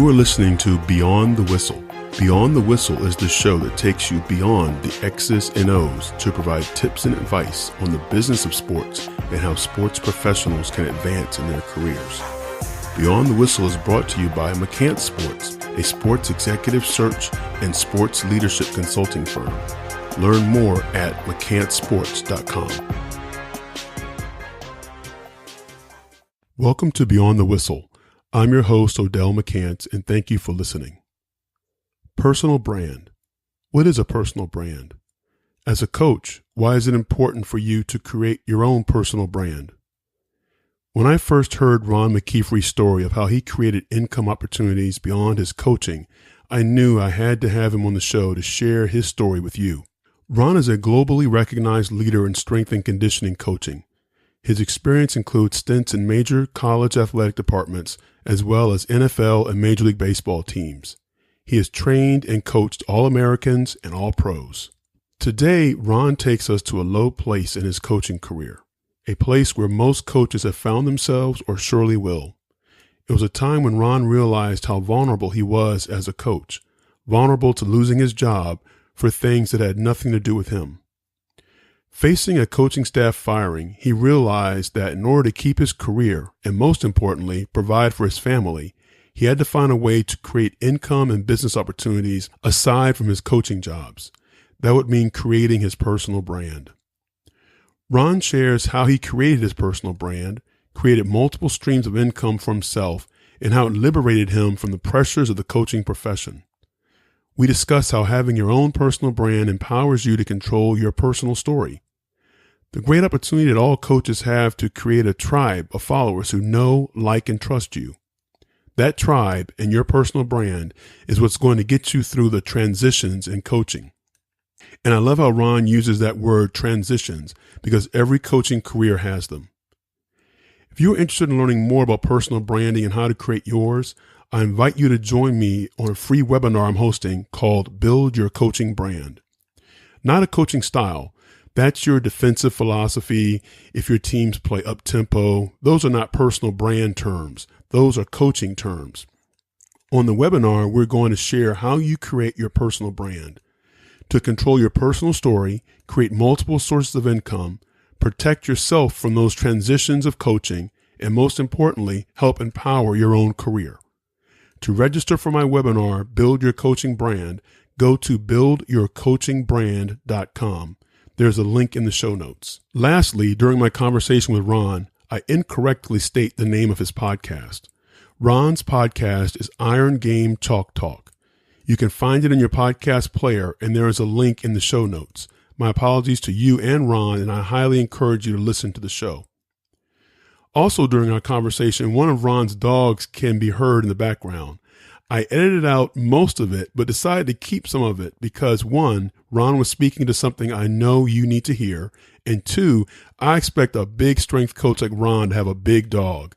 You are listening to Beyond the Whistle. Beyond the Whistle is the show that takes you beyond the X's and O's to provide tips and advice on the business of sports and how sports professionals can advance in their careers. Beyond the Whistle is brought to you by McKeefery Sports, a sports executive search and sports leadership consulting firm. Learn more at McKeeferysports.com. Welcome to Beyond the Whistle. I'm your host, Odell McCants, and thank you for listening. Personal brand. What is a personal brand? As a coach, why is it important for you to create your own personal brand? When I first heard Ron McKeefery's story of how he created income opportunities beyond his coaching, I knew I had to have him on the show to share his story with you. Ron is a globally recognized leader in strength and conditioning coaching. His experience includes stints in major college athletic departments, as well as NFL and Major League Baseball teams. He has trained and coached All-Americans and All-Pros. Today, Ron takes us to a low place in his coaching career, a place where most coaches have found themselves or surely will. It was a time when Ron realized how vulnerable he was as a coach, vulnerable to losing his job for things that had nothing to do with him. Facing a coaching staff firing, he realized that in order to keep his career and, most importantly, provide for his family, he had to find a way to create income and business opportunities aside from his coaching jobs. That would mean creating his personal brand. Ron shares how he created his personal brand, created multiple streams of income for himself, and how it liberated him from the pressures of the coaching profession. We discuss how having your own personal brand empowers you to control your personal story. The great opportunity that all coaches have to create a tribe of followers who know, like, and trust you. That tribe and your personal brand is what's going to get you through the transitions in coaching. And I love how Ron uses that word transitions because every coaching career has them. If you're interested in learning more about personal branding and how to create yours, I invite you to join me on a free webinar I'm hosting called Build Your Coaching Brand. Not a coaching style. That's your defensive philosophy. If your teams play up-tempo, those are not personal brand terms. Those are coaching terms. On the webinar, we're going to share how you create your personal brand. To control your personal story, create multiple sources of income, protect yourself from those transitions of coaching, and most importantly, help empower your own career. To register for my webinar, Build Your Coaching Brand, go to buildyourcoachingbrand.com. There's a link in the show notes. Lastly, during my conversation with Ron, I incorrectly state the name of his podcast. Ron's podcast is Iron Game Chalk Talk. You can find it in your podcast player, and there is a link in the show notes. My apologies to you and Ron, and I highly encourage you to listen to the show. Also, during our conversation, one of Ron's dogs can be heard in the background. I edited out most of it, but decided to keep some of it because, one, Ron was speaking to something I know you need to hear, and two, I expect a big strength coach like Ron to have a big dog.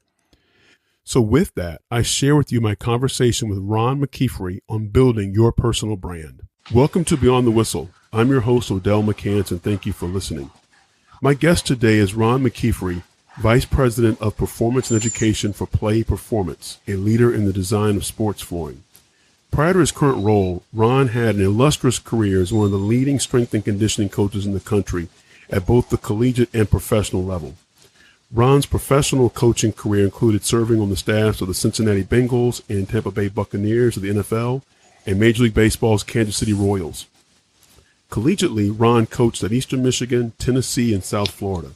So with that, I share with you my conversation with Ron McKeefery on building your personal brand. Welcome to Beyond the Whistle. I'm your host, Odell McCants, and thank you for listening. My guest today is Ron McKeefery, Vice President of Performance and Education for PLAE Performance, a leader in the design of sports flooring. Prior to his current role, Ron had an illustrious career as one of the leading strength and conditioning coaches in the country at both the collegiate and professional level. Ron's professional coaching career included serving on the staffs of the Cincinnati Bengals and Tampa Bay Buccaneers of the NFL and Major League Baseball's Kansas City Royals. Collegiately, Ron coached at Eastern Michigan, Tennessee, and South Florida.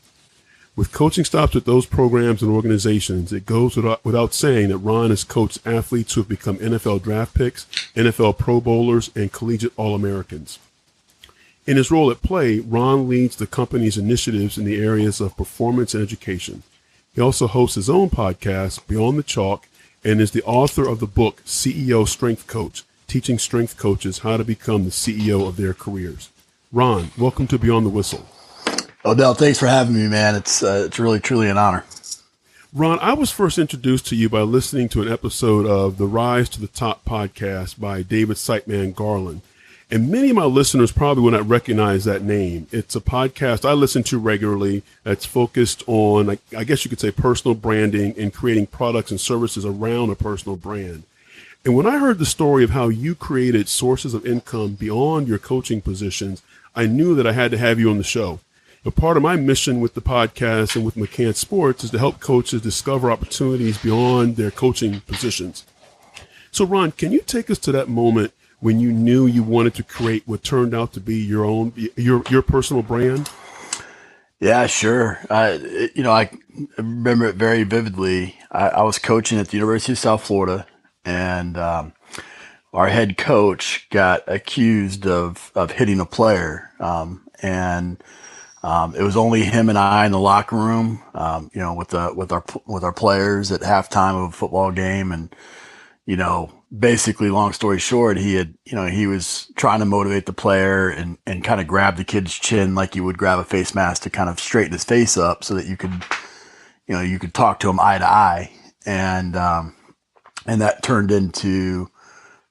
With coaching stops at those programs and organizations, it goes without saying that Ron has coached athletes who have become NFL draft picks, NFL Pro Bowlers, and collegiate All-Americans. In his role at PLAE, Ron leads the company's initiatives in the areas of performance and education. He also hosts his own podcast, Beyond the Chalk, and is the author of the book, CEO Strength Coach, teaching strength coaches how to become the CEO of their careers. Ron, welcome to Beyond the Whistle. Odell, thanks for having me, man. It's really, truly an honor. Ron, I was first introduced to you by listening to an episode of the Rise to the Top podcast by David Sightman Garland. And many of my listeners probably will not recognize that name. It's a podcast I listen to regularly that's focused on, I guess you could say, personal branding and creating products and services around a personal brand. And when I heard the story of how you created sources of income beyond your coaching positions, I knew that I had to have you on the show. A part of my mission with the podcast and with McCann Sports is to help coaches discover opportunities beyond their coaching positions. So, Ron, can you take us to that moment when you knew you wanted to create what turned out to be your personal brand? Yeah, sure. I remember it very vividly. I was coaching at the University of South Florida, and our head coach got accused of hitting a player, and it was only him and I in the locker room, with our players at halftime of a football game, and basically, long story short, he was trying to motivate the player and kind of grab the kid's chin like you would grab a face mask to kind of straighten his face up so that you could talk to him eye to eye, and that turned into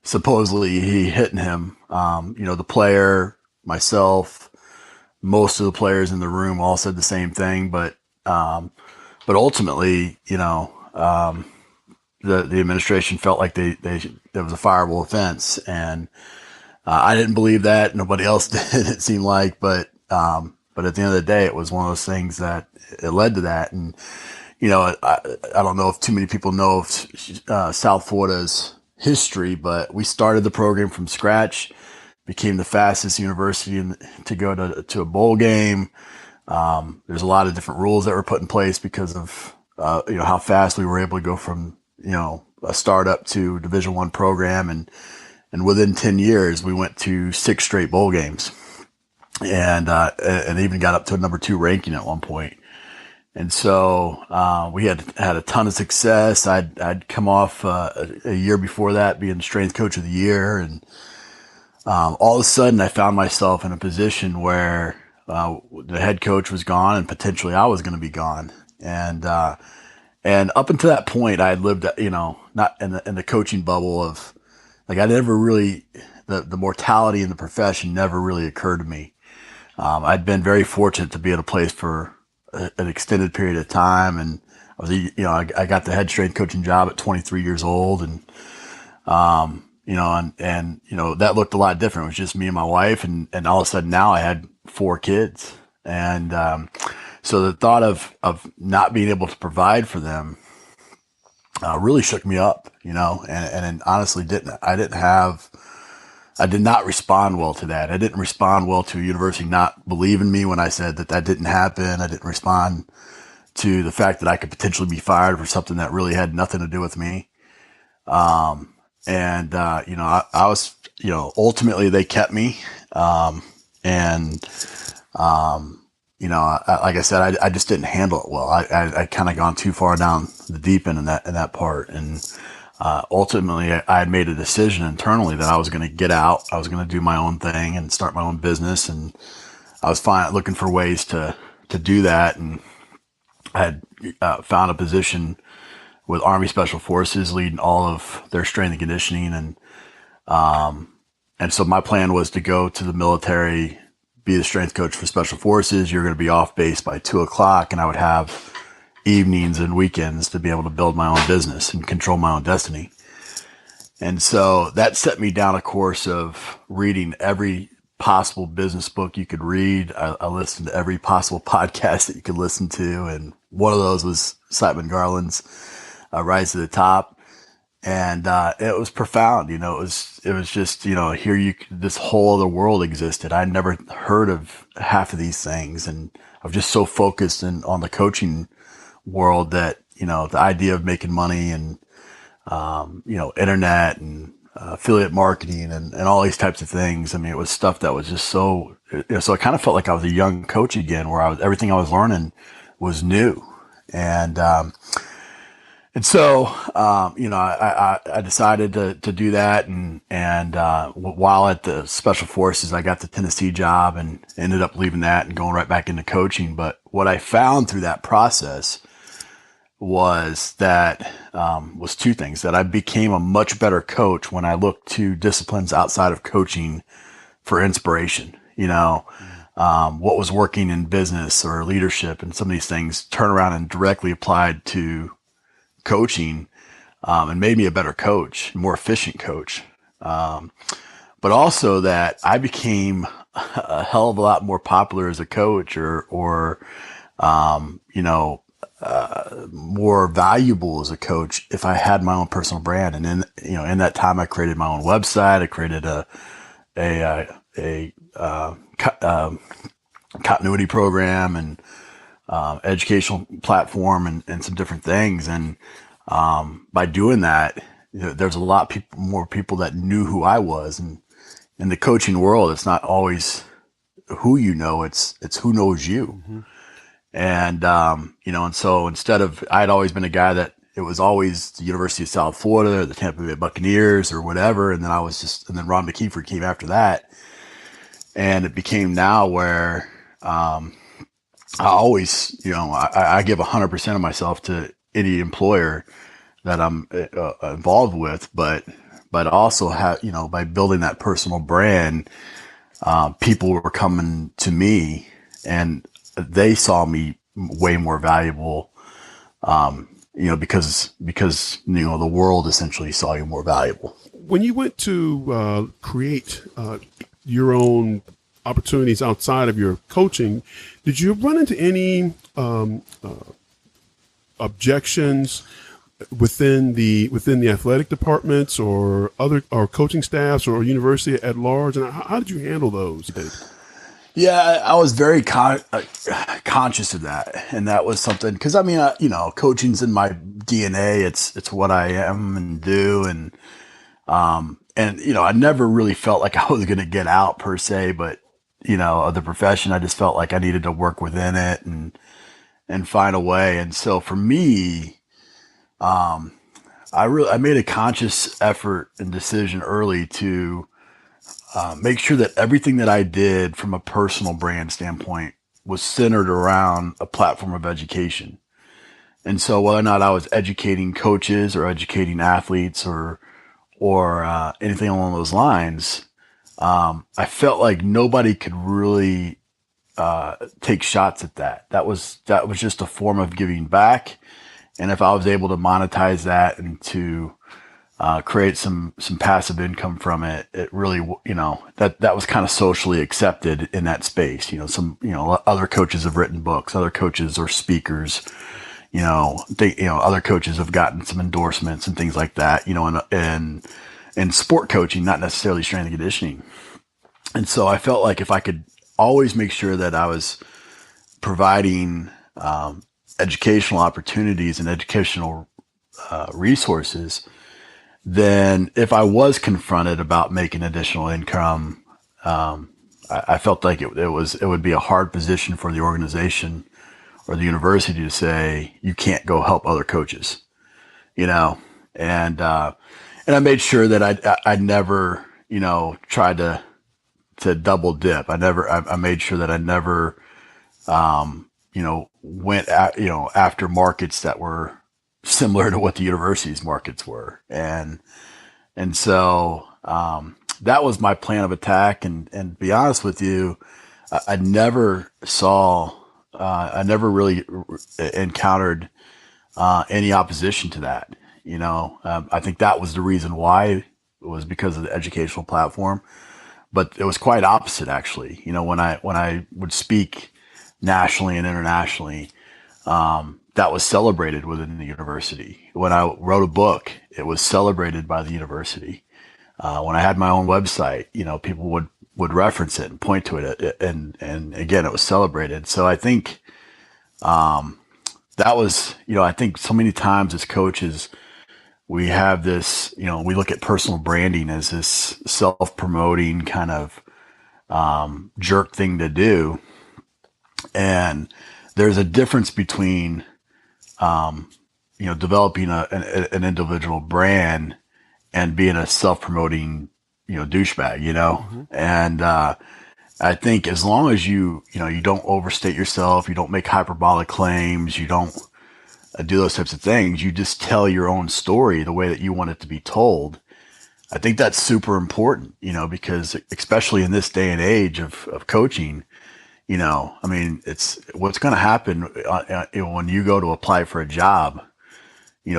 supposedly he hitting him. The player, myself, most of the players in the room all said the same thing, but ultimately, the administration felt like there was a fireable offense, and I didn't believe that. Nobody else did, it seemed like, but at the end of the day, it was one of those things that it led to that. And I don't know if too many people know of South Florida's history, but we started the program from scratch, became the fastest university to go to a bowl game. There's a lot of different rules that were put in place because of how fast we were able to go from a startup to Division I program, and within 10 years we went to 6 straight bowl games, and even got up to a number 2 ranking at one point. And so we had a ton of success. I'd come off a year before that being strength coach of the year, and all of a sudden I found myself in a position where the head coach was gone and potentially I was going to be gone. And up until that point, I had lived, not in the coaching bubble of, like, I never really, the mortality in the profession never really occurred to me. I'd been very fortunate to be at a place for an extended period of time, and I got the head strength coaching job at 23 years old, and that looked a lot different. It was just me and my wife, and all of a sudden now I had 4 kids, and so the thought of not being able to provide for them really shook me up, and honestly I did not respond well to that. I didn't respond well to a university not believing me when I said that didn't happen. I didn't respond to the fact that I could potentially be fired for something that really had nothing to do with me. I was, ultimately they kept me. Like I said, I just didn't handle it well. I kind of gone too far down the deep end in that part. And, ultimately I had made a decision internally that I was going to get out. I was going to do my own thing and start my own business. And I was looking for ways to do that. And I had, found a position with Army Special Forces leading all of their strength and conditioning. And so my plan was to go to the military, be the strength coach for Special Forces. You're going to be off base by 2:00, and I would have evenings and weekends to be able to build my own business and control my own destiny. And so that set me down a course of reading every possible business book you could read. I listened to every possible podcast that you could listen to. And one of those was Simon Garland's Rise to the Top. And it was profound. It was just, this whole other world existed. I'd never heard of half of these things. And I was just so focused on the coaching world that, the idea of making money and, internet and affiliate marketing and all these types of things. I mean, it was stuff that was just so I kind of felt like I was a young coach again, where everything I was learning was new. And so, I decided to do that. And while at the Special Forces, I got the Tennessee job and ended up leaving that and going right back into coaching. But what I found through that process was that, was 2 things: that I became a much better coach when I looked to disciplines outside of coaching for inspiration. What was working in business or leadership and some of these things, turn around and directly applied to coaching, and made me a better coach, more efficient coach. But also that I became a hell of a lot more popular as a coach, or you know, more valuable as a coach if I had my own personal brand. And then, in that time, I created my own website. I created a continuity program and educational platform and some different things. And by doing that, there's a lot more people that knew who I was. And in the coaching world, it's not always who you know, it's who knows you. Mm-hmm. And, and so I'd always been a guy that it was always the University of South Florida or the Tampa Bay Buccaneers or whatever. And then and then Ron McKeefery came after that. And it became now where, I always, I give 100% of myself to any employer that I'm involved with, but also by building that personal brand, people were coming to me and they saw me way more valuable, because the world essentially saw you more valuable. When you went to create your own opportunities outside of your coaching, did you run into any objections within the athletic departments or coaching staffs or university at large? And how did you handle those? Yeah, I was very conscious of that, and that was something because coaching's in my DNA. It's what I am and do, and I never really felt like I was going to get out per se, but of the profession, I just felt like I needed to work within it and find a way. And so for me, I made a conscious effort and decision early to make sure that everything that I did from a personal brand standpoint was centered around a platform of education. And so whether or not I was educating coaches or educating athletes or anything along those lines, I felt like nobody could really take shots at that. That was just a form of giving back. And if I was able to monetize that and to create some passive income from it, it really, that was kind of socially accepted in that space. Other coaches have written books, other coaches are speakers, other coaches have gotten some endorsements and things like that, and sport coaching, not necessarily strength and conditioning. And so I felt like if I could always make sure that I was providing educational opportunities and educational resources, then if I was confronted about making additional income, I felt like it would be a hard position for the organization or the university to say, you can't go help other coaches, and I made sure that I never, tried to double dip. I made sure that I never, went after markets that were similar to what the university's markets were. And so, that was my plan of attack. And to be honest with you, I never really encountered, any opposition to that. I think that was the reason why. It was because of the educational platform, but it was quite opposite actually. When I would speak nationally and internationally, that was celebrated within the university. When I wrote a book, it was celebrated by the university. When I had my own website, people would reference it and point to it, and again, it was celebrated. So I think, that was, I think so many times as coaches, we have this, we look at personal branding as this self-promoting kind of jerk thing to do. And there's a difference between, developing an individual brand and being a self-promoting, douchebag, Mm-hmm. And I think as long as you don't overstate yourself, you don't make hyperbolic claims, you don't do those types of things, you just tell your own story the way that you want it to be told. I think that's super important, because especially in this day and age of coaching, it's what's going to happen when you go to apply for a job.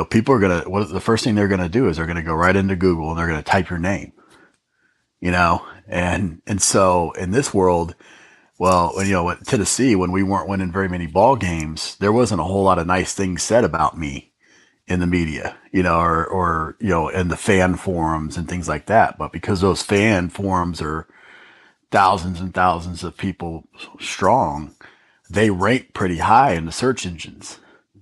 people are the first thing they're going to do is they're going to go right into Google and they're going to type your name, and so in this world, well, at Tennessee, when we weren't winning very many ball games, there wasn't a whole lot of nice things said about me in the media, or in the fan forums and things like that. But because those fan forums are thousands and thousands of people strong, they rank pretty high in the search engines,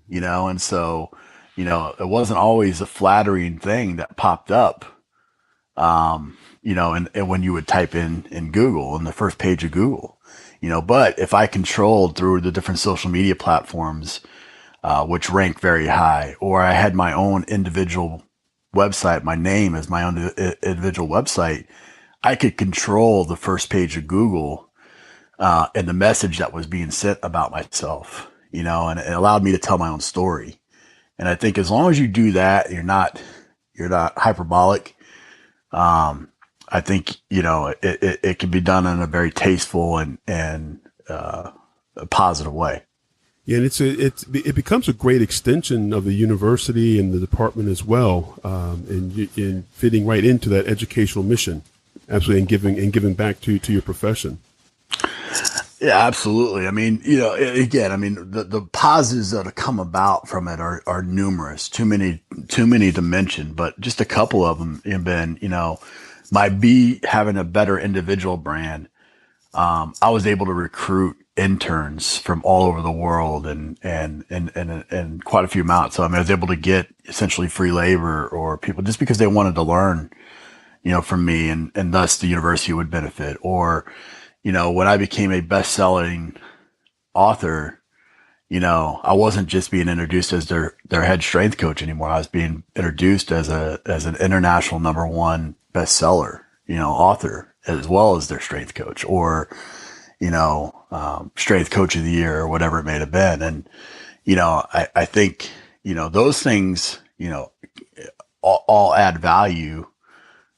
and so, it wasn't always a flattering thing that popped up, and when you would type in Google, in the first page of Google, but if I controlled through the different social media platforms, which rank very high, or I had my own individual website, my name is my own individual website, I could control the first page of Google, and the message that was being sent about myself, and it allowed me to tell my own story. And I think as long as you do that, you're not hyperbolic. I think, it can be done in a very tasteful and a positive way. Yeah, and it becomes a great extension of the university and the department as well, and fitting right into that educational mission, absolutely, and giving back to your profession. Yeah, absolutely. I mean, the positives that have come about from it are numerous, too many to mention, but just a couple of them have been, having a better individual brand. I was able to recruit interns from all over the world and quite a few amounts. So, I was able to get essentially free labor or people just because they wanted to learn, from me, and thus the university would benefit. Or, when I became a best-selling author, I wasn't just being introduced as their head strength coach anymore. I was being introduced as an international #1 bestseller, author, as well as their strength coach, or, strength coach of the year, or whatever it may have been. And, I think, those things, all add value,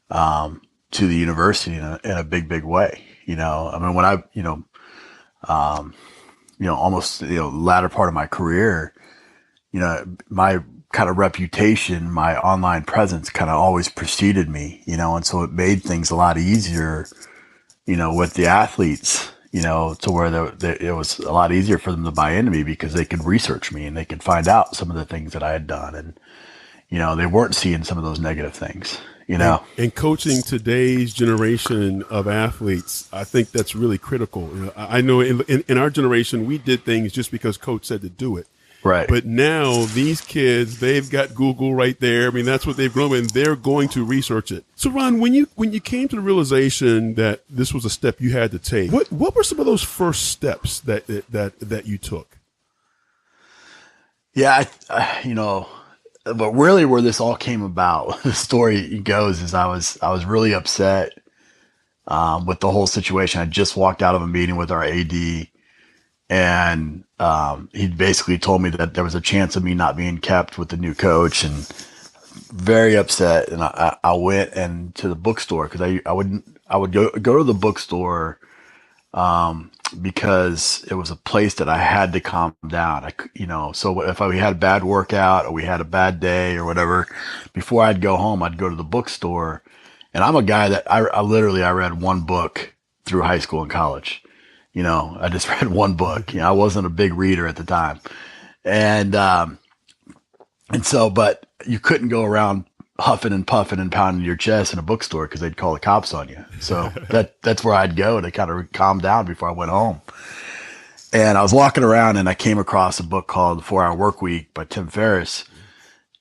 to the university in a big, big way. When I, almost, latter part of my career, my kind of reputation, my online presence kind of always preceded me, and so it made things a lot easier, with the athletes, to where it was a lot easier for them to buy into me because they could research me and they could find out some of the things that I had done. And, they weren't seeing some of those negative things. And coaching today's generation of athletes, I think that's really critical. I know in our generation, we did things just because coach said to do it. Right. But now these kids, they've got Google right there. That's what they've grown with, and they're going to research it. So, Ron, when you came to the realization that this was a step you had to take, what were some of those first steps that you took? Yeah, but really where this all came about, the story goes, is I was really upset with the whole situation. I just walked out of a meeting with our AD, and he basically told me that there was a chance of me not being kept with the new coach, and very upset. And I went to the bookstore because I would go to the bookstore because it was a place that I had to calm down. So if we had a bad workout or we had a bad day or whatever, before I'd go home, I'd go to the bookstore. And I'm a guy that I read one book through high school and college. I just read one book. I wasn't a big reader at the time. And so, but you couldn't go around huffing and puffing and pounding your chest in a bookstore because they'd call the cops on you. So that's where I'd go to kind of calm down before I went home. And I was walking around and I came across a book called The 4-Hour Workweek by Tim Ferriss.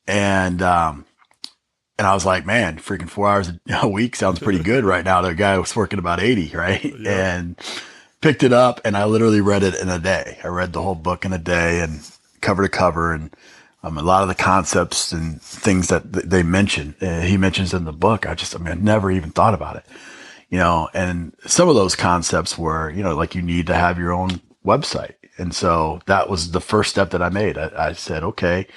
And I was like, man, freaking 4 hours a week sounds pretty good right now. The guy was working about 80, right? Yeah. And picked it up and I literally read it in a day. I read the whole book in a day and cover to cover. And a lot of the concepts and things that they mention, he mentions in the book, I never even thought about it, and some of those concepts were, like you need to have your own website. And so that was the first step that I made. I said, okay,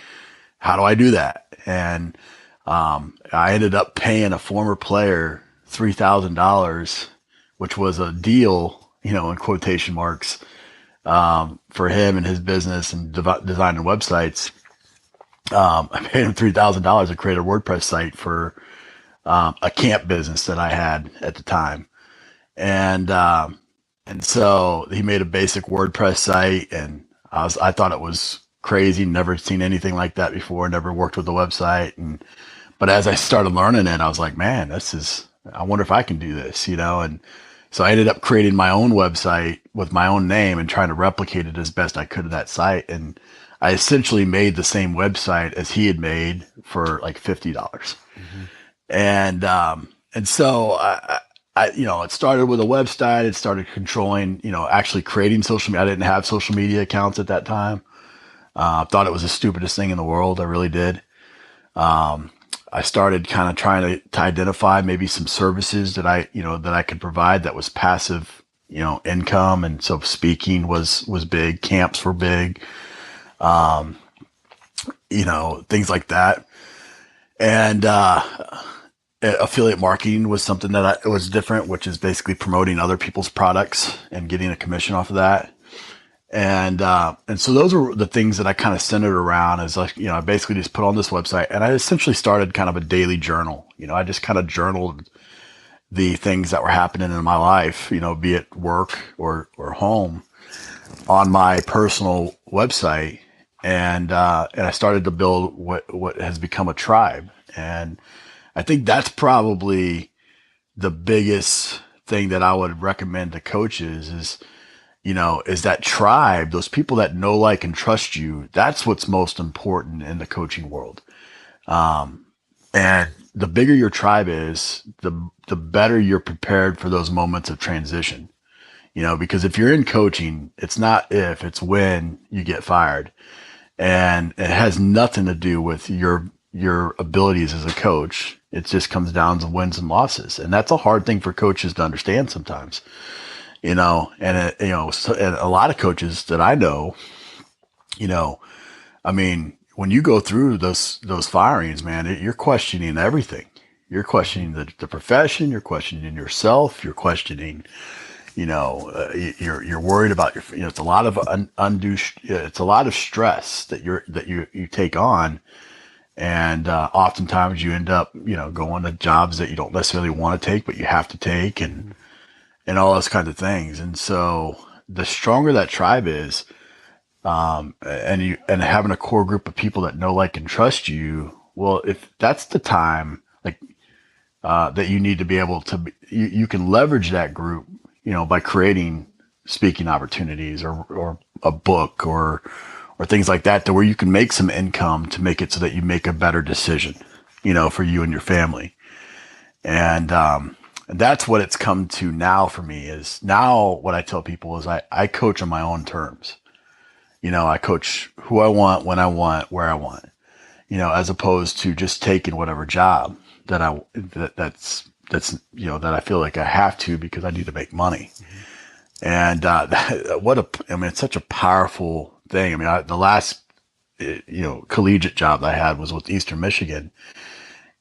how do I do that? And I ended up paying a former player $3,000, which was a deal, in quotation marks, for him and his business and designing websites. I paid him $3,000 to create a WordPress site for a camp business that I had at the time. And so he made a basic WordPress site, and I thought it was crazy. Never seen anything like that before. Never worked with a website. But as I started learning it, I was like, man, I wonder if I can do this, And so I ended up creating my own website with my own name and trying to replicate it as best I could of that site. And I essentially made the same website as he had made for like $50. Mm-hmm. And so it started with a website. It started controlling, actually creating social media. I didn't have social media accounts at that time. I thought it was the stupidest thing in the world. I really did. I started kind of trying to identify maybe some services that I could provide that was passive, income. And so speaking was big. Camps were big. Things like that. And, affiliate marketing was something that was different, which is basically promoting other people's products and getting a commission off of that. And so those were the things that I kind of centered around as like, I basically just put on this website, and I essentially started kind of a daily journal. I just kind of journaled the things that were happening in my life, be it work or home, on my personal website. And I started to build what has become a tribe. And I think that's probably the biggest thing that I would recommend to coaches is that tribe, those people that know, like, and trust you. That's what's most important in the coaching world. And the bigger your tribe is, the better you're prepared for those moments of transition. Because if you're in coaching, it's not if, it's when you get fired. And it has nothing to do with your abilities as a coach. It just comes down to wins and losses. And that's a hard thing for coaches to understand sometimes, and and a lot of coaches that I know, when you go through those firings, man, you're questioning everything. You're questioning the profession. You're questioning yourself. You're questioning, you're worried about it's a lot of it's a lot of stress that you take on. And oftentimes you end up, going to jobs that you don't necessarily want to take, but you have to take, and all those kinds of things. And so the stronger that tribe is, and having a core group of people that know, like, and trust you, well, if that's the time, like, that you need to be able to, you can leverage that group, by creating speaking opportunities or a book or things like that, to where you can make some income to make it so that you make a better decision, for you and your family. And that's what it's come to now for me. Is now what I tell people is I coach on my own terms. I coach who I want, when I want, where I want, as opposed to just taking whatever job that's that I feel like I have to because I need to make money. And it's such a powerful thing. The last, collegiate job I had was with Eastern Michigan,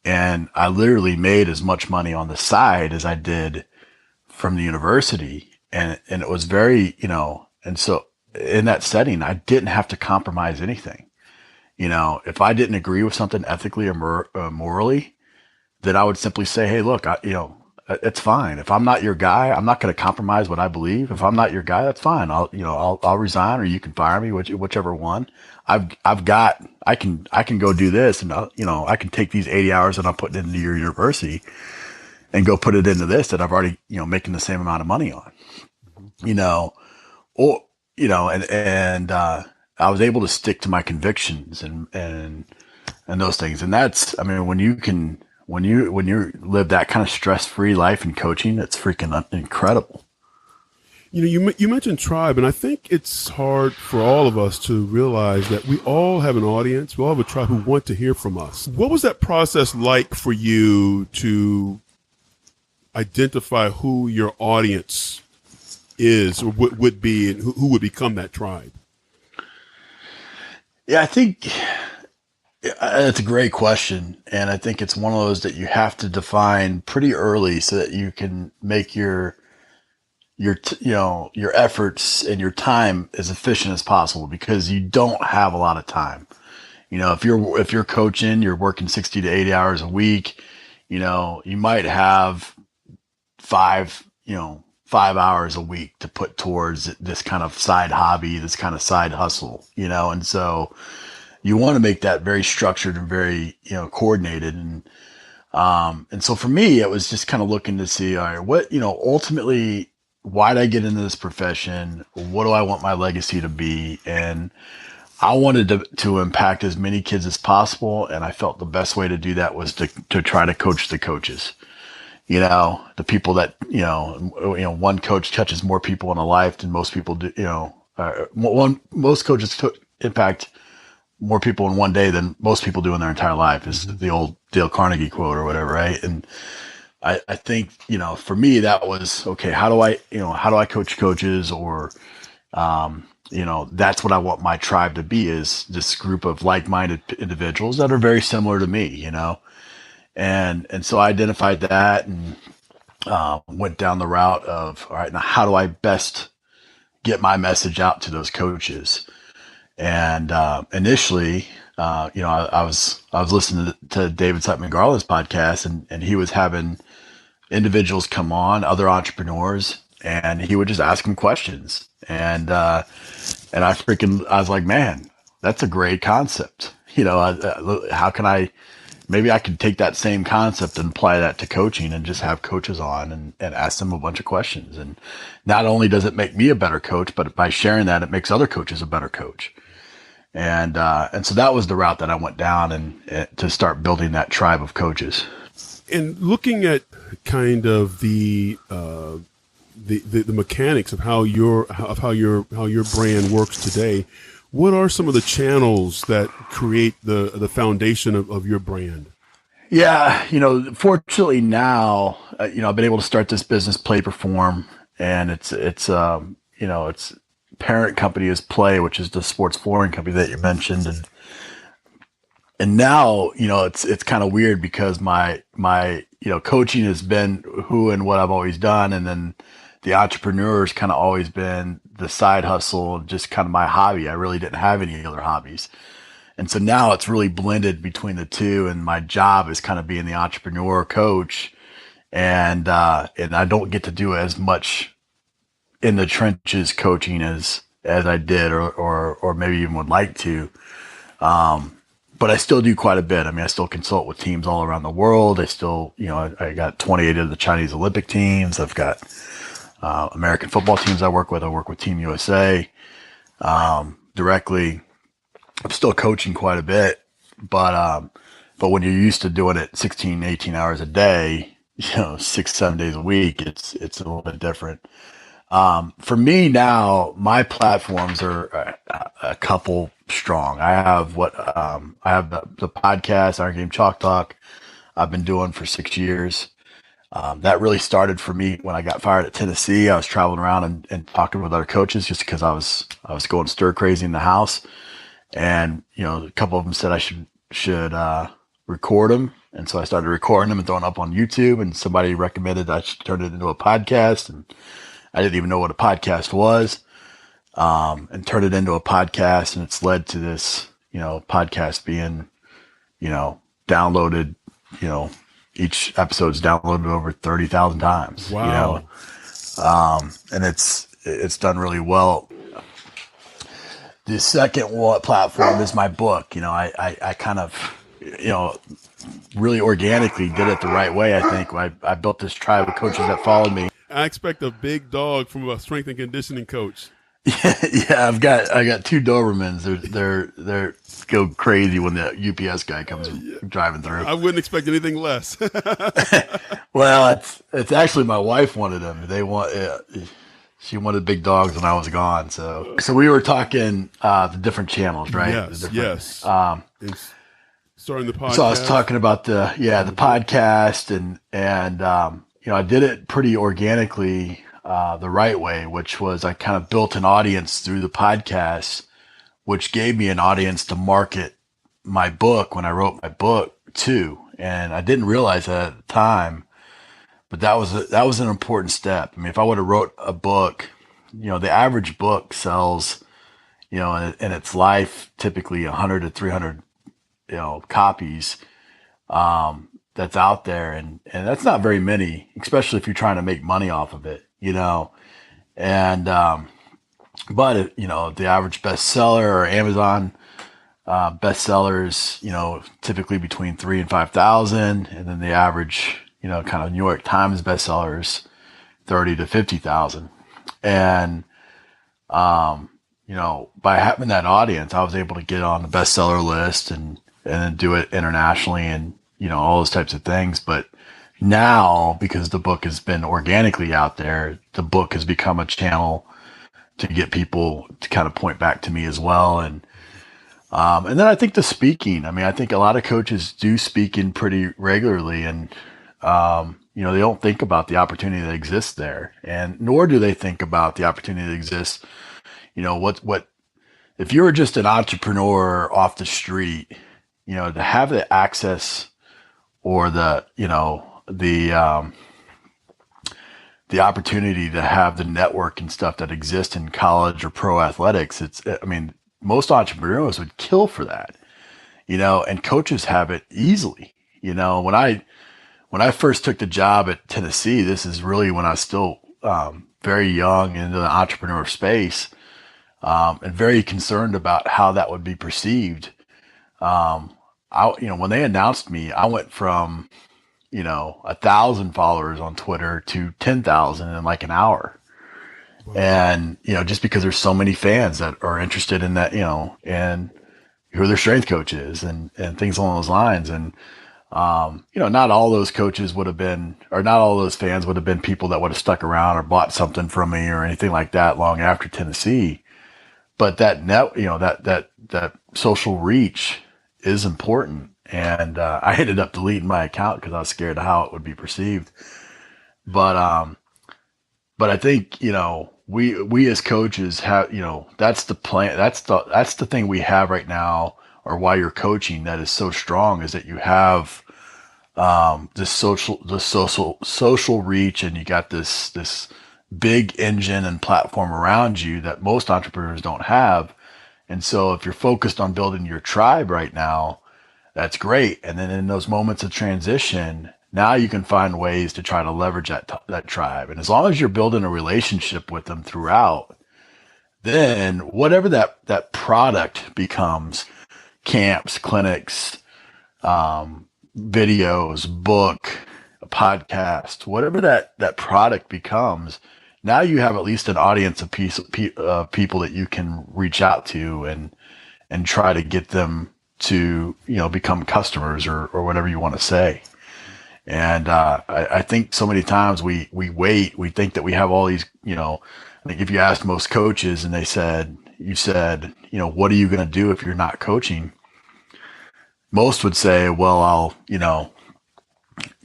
and I literally made as much money on the side as I did from the university. And it was very, and so in that setting, I didn't have to compromise anything. If I didn't agree with something ethically or morally, then I would simply say, hey, look, it's fine. If I'm not your guy, I'm not going to compromise what I believe. If I'm not your guy, that's fine. I'll resign, or you can fire me, whichever one. I can go do this, and I can take these 80 hours that I'm putting into your university and go put it into this that I've already, making the same amount of money on, and I was able to stick to my convictions and those things. And that's, when you live that kind of stress-free life in coaching, it's freaking incredible. You mentioned tribe, and I think it's hard for all of us to realize that we all have an audience. We all have a tribe who want to hear from us. What was that process like for you to identify who your audience is, or would be, and who would become that tribe? Yeah, I think that's a great question. And I think it's one of those that you have to define pretty early so that you can make your efforts and your time as efficient as possible, because you don't have a lot of time. if you're coaching, you're working 60 to 80 hours a week, you might have 5 hours a week to put towards this kind of side hobby, this kind of side hustle, and so you want to make that very structured and very, coordinated. And so for me, it was just kind of looking to see, all right, what, ultimately, why did I get into this profession? What do I want my legacy to be? And I wanted to impact as many kids as possible. And I felt the best way to do that was to try to coach the coaches, the people that, one coach touches more people in a life than most people do, most coaches impact more people in one day than most people do in their entire life, is the old Dale Carnegie quote or whatever. Right. And I think, for me, that was, okay, how do I coach coaches? Or, that's what I want my tribe to be, is this group of like-minded individuals that are very similar to me, and so I identified that and, went down the route of, all right, now how do I best get my message out to those coaches? And initially, I was listening to David Sutton Garland's podcast, and he was having individuals come on, other entrepreneurs, and he would just ask them questions. And I was like, man, that's a great concept. How can maybe I could take that same concept and apply that to coaching and just have coaches on and ask them a bunch of questions. And not only does it make me a better coach, but by sharing that, it makes other coaches a better coach. And so that was the route that I went down, and to start building that tribe of coaches. And looking at kind of the mechanics of how your brand works today, what are some of the channels that create the foundation of your brand? Yeah, fortunately now, I've been able to start this business, PLAE Perform, and its parent company is PLAE, which is the sports flooring company that you mentioned, and now, it's kind of weird because my coaching has been who and what I've always done, and then the entrepreneur's kind of always been the side hustle, just kind of my hobby. I really didn't have any other hobbies. And so now it's really blended between the two, and my job is kind of being the entrepreneur coach. And I don't get to do as much in the trenches coaching as I did, or maybe even would like to. But I still do quite a bit. I mean, I still consult with teams all around the world. I still, I got 28 of the Chinese Olympic teams. I've got American football teams I work with. I work with Team USA directly. I'm still coaching quite a bit, but when you're used to doing it 16, 18 hours a day, 6-7 days a week, it's a little bit different. For me now, my platforms are a couple strong. I have the podcast, Iron Game Chalk Talk, I've been doing for 6 years. That really started for me when I got fired at Tennessee. I was traveling around and talking with other coaches just because I was going stir crazy in the house. And, a couple of them said I should record them. And so I started recording them and throwing up on YouTube, and somebody recommended I should turn it into a podcast. And I didn't even know what a podcast was, and turned it into a podcast. And it's led to this, podcast being, downloaded, each episode's downloaded over 30,000 times. Wow. And it's done really well. The second platform is my book. I kind of, really organically did it the right way. I think I built this tribe of coaches that followed me. I expect a big dog from a strength and conditioning coach. Yeah, I got two Dobermans. They're go crazy when the UPS guy comes driving through. I wouldn't expect anything less. Well, it's actually my wife wanted them. She wanted big dogs when I was gone. So we were talking the different channels, right? Yes. Starting the podcast. So I was talking about the podcast, and I did it pretty organically, the right way, which was I kind of built an audience through the podcast, which gave me an audience to market my book when I wrote my book too. And I didn't realize that at the time, but that was an important step. I mean, if I would have wrote a book, the average book sells, in its life, typically 100 to 300 copies, that's out there. And that's not very many, especially if you're trying to make money off of it, and, but the average bestseller or Amazon, bestsellers, typically between 3,000 and 5,000. And then the average, kind of New York Times bestsellers, 30 to 50,000. And, by having that audience, I was able to get on the bestseller list and then do it internationally and, all those types of things. But now, because the book has been organically out there, the book has become a channel to get people to kind of point back to me as well. And then I think the speaking, I think a lot of coaches do speak in pretty regularly, and, they don't think about the opportunity that exists there, and nor do they think about the opportunity that exists. What if you were just an entrepreneur off the street, to have the access or the opportunity to have the network and stuff that exists in college or pro athletics. Most entrepreneurs would kill for that, and coaches have it easily. When I first took the job at Tennessee, this is really when I was still very young into the entrepreneur space, and very concerned about how that would be perceived. When they announced me, I went from 1,000 followers on Twitter to 10,000 in like an hour. Wow. And, just because there's so many fans that are interested in that, and who their strength coach is and things along those lines. And, not all those coaches would have been, or not all those fans would have been people that would have stuck around or bought something from me or anything like that long after Tennessee. But that that social reach is important. And I ended up deleting my account because I was scared of how it would be perceived. But I think we as coaches have that's the plan. That's the thing we have right now, or why you're coaching that is so strong, is that you have this social reach, and you got this big engine and platform around you that most entrepreneurs don't have. And so if you're focused on building your tribe right now, that's great. And then in those moments of transition, now you can find ways to try to leverage that tribe. And as long as you're building a relationship with them throughout, then whatever that product becomes, camps, clinics, videos, book, a podcast, whatever that product becomes, now you have at least an audience of people that you can reach out to and try to get them to, become customers or whatever you want to say. And I think so many times we wait, we think that we have all these, I think if you asked most coaches and you said, what are you going to do if you're not coaching? Most would say, well, I'll,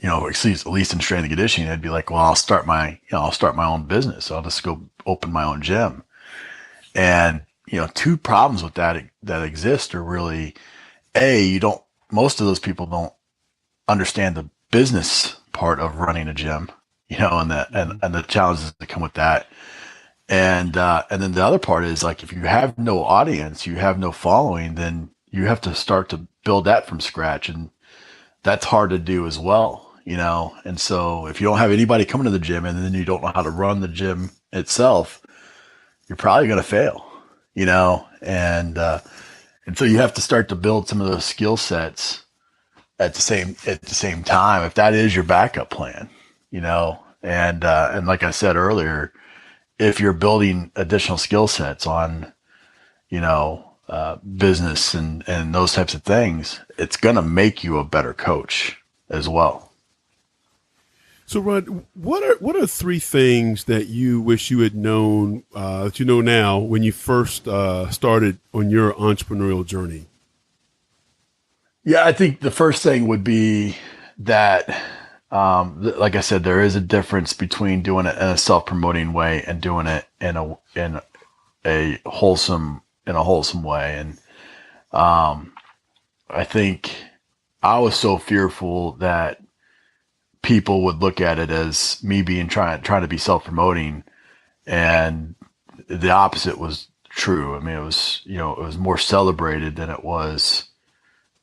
at least in strength and conditioning, they'd be like, well, I'll start my own business. I'll just go open my own gym. And, two problems with that exist are really, most of those people don't understand the business part of running a gym, and the challenges that come with that. And then the other part is, like, if you have no audience, you have no following, then you have to start to build that from scratch. And that's hard to do as well, And so if you don't have anybody coming to the gym and then you don't know how to run the gym itself, you're probably going to fail, and so you have to start to build some of those skill sets at the same time, if that is your backup plan, and like I said earlier, if you're building additional skill sets on, business and those types of things, it's going to make you a better coach as well. So, Rod, what are three things that you wish you had known, that you know now, when you first started on your entrepreneurial journey? Yeah, I think the first thing would be that, like I said, there is a difference between doing it in a self-promoting way and doing it in a wholesome way. And I think I was so fearful that people would look at it as me being trying to be self-promoting, and the opposite was true. It was, it was more celebrated than it was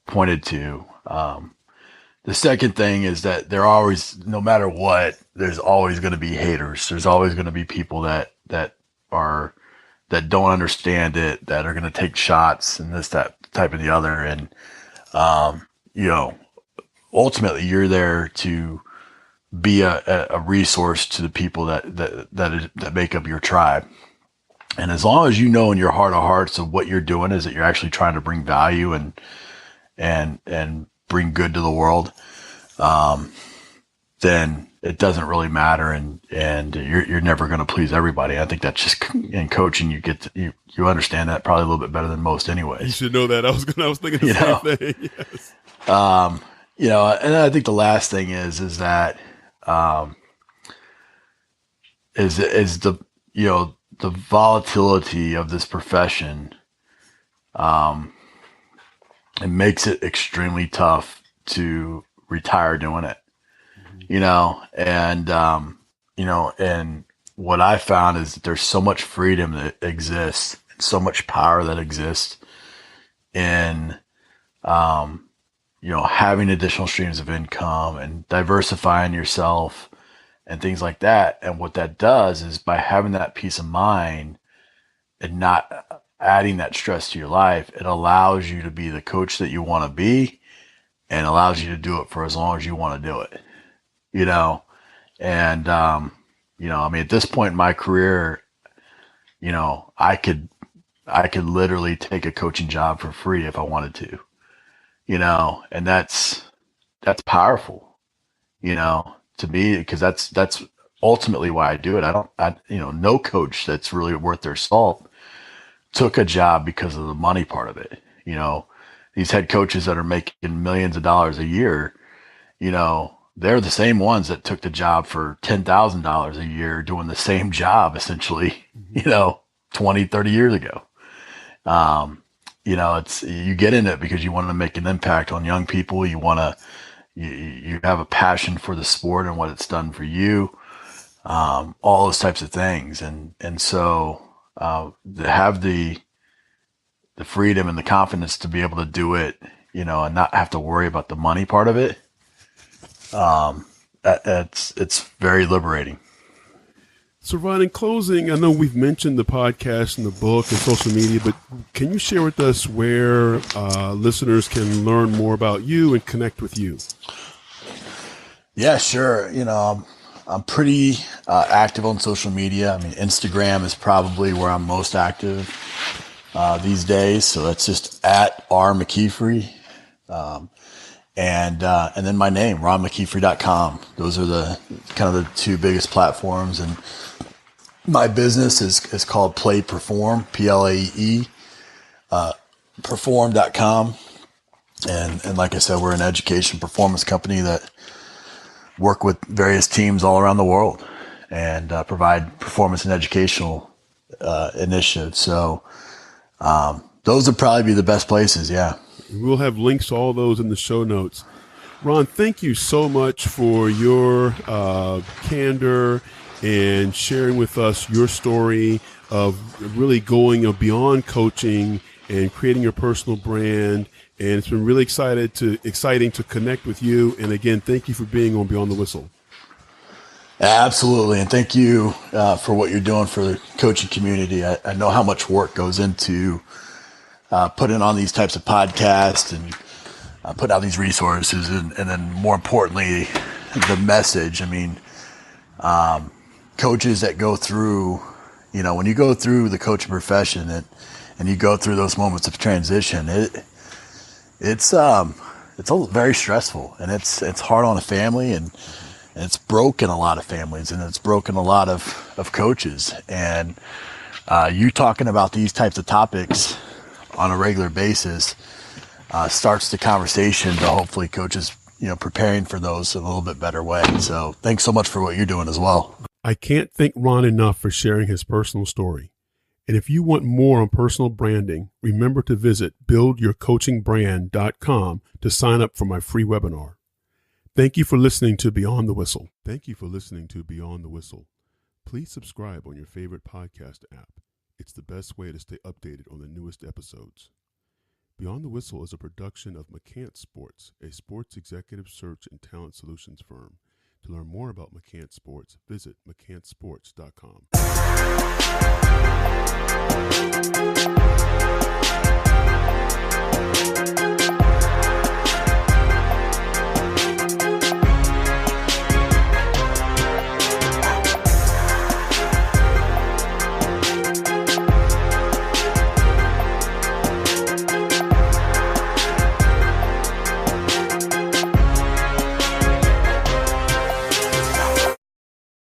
pointed to. The second thing is that there always, no matter what, there's always going to be haters. There's always going to be people that don't understand it, that are going to take shots and this, that type of the other. And, ultimately you're there to be a resource to the people that make up your tribe. And as long as you know in your heart of hearts of what you're doing is that you're actually trying to bring value and bring good to the world, then it doesn't really matter, and you're never going to please everybody. I think that's just in coaching. You understand that probably a little bit better than most, anyways. You should know that. I was thinking the same thing. Yes. And I think the last thing is that is the the volatility of this profession. It makes it extremely tough to retire doing it, and what I found is that there's so much freedom that exists, so much power that exists in, having additional streams of income and diversifying yourself and things like that. And what that does is, by having that peace of mind and not adding that stress to your life, it allows you to be the coach that you want to be, and allows you to do it for as long as you want to do it, and, at this point in my career, I could literally take a coaching job for free if I wanted to, and that's powerful, to me, because that's ultimately why I do it. No coach that's really worth their salt took a job because of the money part of it. These head coaches that are making millions of dollars a year, they're the same ones that took the job for $10,000 a year doing the same job, essentially, 20, 30 years ago. You get in it because you want to make an impact on young people. You have a passion for the sport and what it's done for you. All those types of things. And so, to have the freedom and the confidence to be able to do it, and not have to worry about the money part of it. It's very liberating. So, Ron, in closing, I know we've mentioned the podcast and the book and social media, but can you share with us where listeners can learn more about you and connect with you? Yeah, sure. I'm pretty active on social media. I mean, Instagram is probably where I'm most active these days. So that's just at @McKeefery. And then my name, ronmckeefery.com. Those are the kind of the two biggest platforms. And my business is called PLAE Perform, PLAE, perform.com. And like I said, we're an education performance company that work with various teams all around the world and provide performance and educational initiatives. So those would probably be the best places. Yeah. We'll have links to all those in the show notes. Ron, thank you so much for your candor and sharing with us your story of really going beyond coaching and creating your personal brand. And it's been really exciting to connect with you. And again, thank you for being on Beyond the Whistle. Absolutely. And thank you for what you're doing for the coaching community. I know how much work goes into putting on these types of podcasts and putting out these resources. And then more importantly, the message. I mean, coaches that go through, when you go through the coaching profession and you go through those moments of transition, it's very stressful, and it's hard on a family, and it's broken a lot of families, and it's broken a lot of coaches. And you talking about these types of topics on a regular basis starts the conversation to hopefully coaches, preparing for those in a little bit better way. So thanks so much for what you're doing as well. I can't thank Ron enough for sharing his personal story. And if you want more on personal branding, remember to visit buildyourcoachingbrand.com to sign up for my free webinar. Thank you for listening to Beyond the Whistle. Please subscribe on your favorite podcast app. It's the best way to stay updated on the newest episodes. Beyond the Whistle is a production of McCants Sports, a sports executive search and talent solutions firm. To learn more about McCants Sports, visit mccantsports.com.